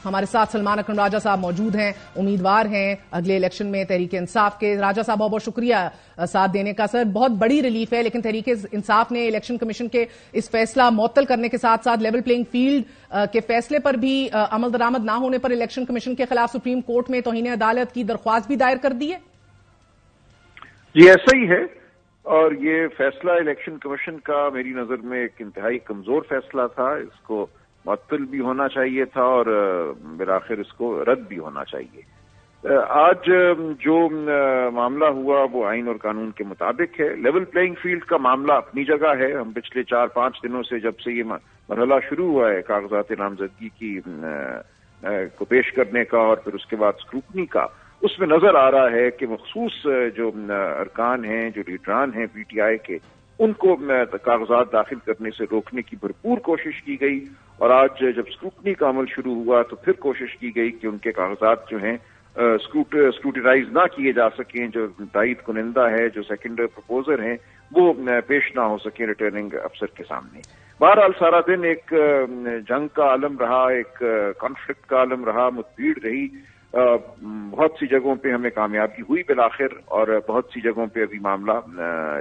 ہمارے ساتھ سلمان اکرم راجہ صاحب موجود ہیں، امیدوار ہیں اگلے الیکشن میں تحریک انصاف کے۔ راجہ صاحب بہت بہت شکریہ ساتھ دینے کا۔ سر، بہت بڑی ریلیف ہے، لیکن تحریک انصاف نے الیکشن کمیشن کے اس فیصلہ معطل کرنے کے ساتھ ساتھ لیول پلینگ فیلڈ کے فیصلے پر بھی عمل درآمد نہ ہونے پر الیکشن کمیشن کے خلاف سپریم کورٹ میں توہین عدالت کی درخواست بھی دائر کر دی ہے۔ جی ایسا ہی ہے، اور یہ فیصلہ الیکشن کمیشن کا میری نظر میں ایک انتہائی کمزور فیصلہ تھا۔ اس کو معطل بھی ہونا چاہیے تھا اور بالآخر اس کو رد بھی ہونا چاہیے۔ آج جو معاملہ ہوا وہ آئین اور قانون کے مطابق ہے۔ لیول پلینگ فیلڈ کا معاملہ اپنی جگہ ہے۔ ہم پچھلے 4-5 دنوں سے جب سے یہ مرحلہ شروع ہوا ہے کاغذات نامزدگی کی کو پیش کرنے کا اور پھر اس کے بعد اسکروٹنی کا، اس میں نظر آ رہا ہے کہ مخصوص جو ارکان ہیں، جو لیڈران ہیں پی ٹی آئی کے، ان کو کاغذات داخل کرنے سے روکنے کی بھرپور کوشش کی گئی، اور آج جب اسکروٹنی کا عمل شروع ہوا تو پھر کوشش کی گئی کہ ان کے کاغذات جو ہیں اسکروٹینائز نہ کیے جا سکیں، جو تائید کنندہ ہے، جو سیکنڈ پرپوزر ہیں، وہ پیش نہ ہو سکیں ریٹرننگ افسر کے سامنے۔ بہرحال سارا دن ایک جنگ کا عالم رہا، ایک کانفلکٹ کا عالم رہا، متبھیڑ رہی۔ بہت سی جگہوں پہ ہمیں کامیابی ہوئی بالآخر، اور بہت سی جگہوں پہ ابھی معاملہ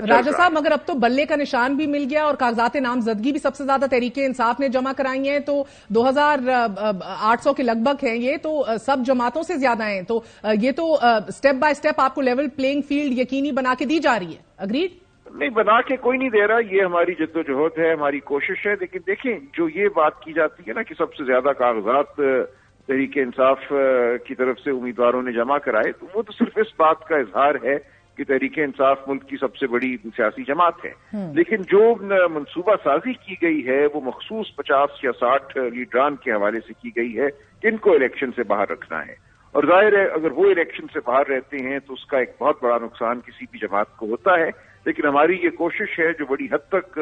راجہ صاحب، مگر اب تو بلے کا نشان بھی مل گیا اور کاغذات نامزدگی بھی سب سے زیادہ تحریک انصاف نے جمع کرائی ہیں، تو 2800 کے لگ بھگ ہیں، یہ تو سب جماعتوں سے زیادہ ہیں، تو یہ تو سٹیپ بائی سٹیپ آپ کو لیول پلینگ فیلڈ یقینی بنا کے دی جا رہی ہے۔ اگریڈ؟ نہیں، بنا کے کوئی نہیں دے رہا، یہ ہماری جدوجہد ہے، ہماری کوشش ہے۔ لیکن دیکھیں، جو یہ بات کی جاتی ہے نا کہ سب سے زیادہ کاغذات تحریک انصاف کی طرف سے امیدواروں نے جمع کرائے، تو وہ تو صرف اس بات کا اظہار ہے کہ تحریک انصاف ملک کی سب سے بڑی سیاسی جماعت ہے۔ لیکن جو منصوبہ سازی کی گئی ہے وہ مخصوص 50 یا 60 لیڈران کے حوالے سے کی گئی ہے کہ ان کو الیکشن سے باہر رکھنا ہے، اور ظاہر ہے اگر وہ الیکشن سے باہر رہتے ہیں تو اس کا ایک بہت بڑا نقصان کسی بھی جماعت کو ہوتا ہے۔ لیکن ہماری یہ کوشش ہے جو بڑی حد تک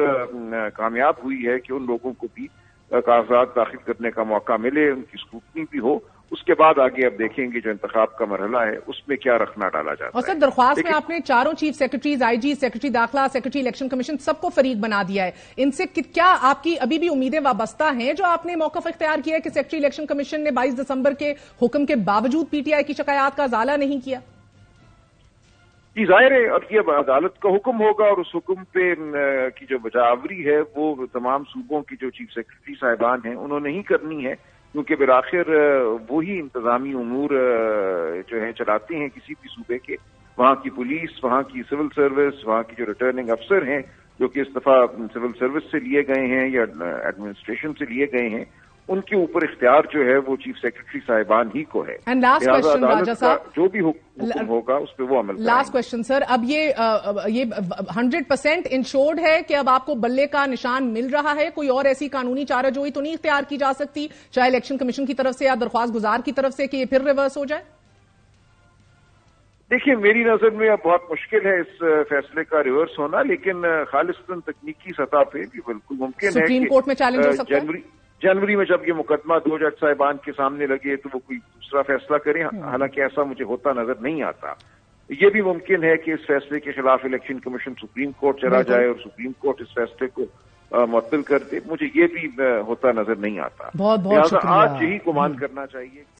کامیاب ہوئی ہے کہ ان لوگوں کو بھی کاغذات داخل کرنے کا موقع ملے، ان کی اسکروٹنی بھی ہو۔ اس کے بعد آگے اب دیکھیں گے جو انتخاب کا مرحلہ ہے اس میں کیا رکھنا ڈالا جاتا ہے۔ اور سر، درخواست میں آپ نے چاروں چیف سیکرٹریز، آئی جی، سیکرٹری داخلہ، سیکرٹری الیکشن کمیشن، سب کو فریق بنا دیا ہے۔ ان سے کیا آپ کی ابھی بھی امیدیں وابستہ ہیں جو آپ نے موقف اختیار کیا ہے کہ سیکرٹری الیکشن کمیشن نے 22 دسمبر کے حکم کے باوجود پی ٹی آئی کی شکایات کا ازالہ نہیں کیا؟ جی ظاہر ہے، اور یہ عدالت کا حکم ہوگا، اور اس حکم پہ کی جو بجاوری ہے وہ تمام صوبوں کی جو چیف سیکرٹری صاحبان ہیں انہوں نے ہی کرنی ہے، کیونکہ بالآخر وہی انتظامی امور جو ہے چلاتے ہیں کسی بھی صوبے کے۔ وہاں کی پولیس، وہاں کی سول سروس، وہاں کی جو ریٹرننگ افسر ہیں جو کہ اس دفعہ سول سروس سے لیے گئے ہیں یا ایڈمنسٹریشن سے لیے گئے ہیں، ان کے اوپر اختیار جو ہے وہ چیف سیکرٹری صاحبان ہی کو ہے۔ لہٰذا عدالت کا جو بھی حکم ہوگا اس پہ وہ عمل کریں گے۔ لاسٹ کوشچن سر، اب یہ 100% انشورڈ ہے کہ اب آپ کو بلے کا نشان مل رہا ہے؟ کوئی اور ایسی قانونی چارہ جوئی تو نہیں اختیار کی جا سکتی، چاہے الیکشن کمیشن کی طرف سے یا درخواست گزار کی طرف سے، کہ یہ پھر ریورس ہو جائے؟ دیکھیے، میری نظر میں اب بہت مشکل ہے اس فیصلے کا ریورس ہونا، لیکن خالصتاً تکنیکی سطح پہ بھی بالکل ممکن ہے کہ سپریم کورٹ میں چیلنج ہو سکتا ہے۔ جنوری میں جب یہ مقدمہ 2 جج صاحبان کے سامنے لگے تو وہ کوئی دوسرا فیصلہ کریں، حالانکہ ایسا مجھے ہوتا نظر نہیں آتا۔ یہ بھی ممکن ہے کہ اس فیصلے کے خلاف الیکشن کمیشن سپریم کورٹ چلا جائے اور سپریم کورٹ اس فیصلے کو معطل کر دے، مجھے یہ بھی ہوتا نظر نہیں آتا۔ بہت بہت شکریہ۔ آج یہی گمان کرنا چاہیے۔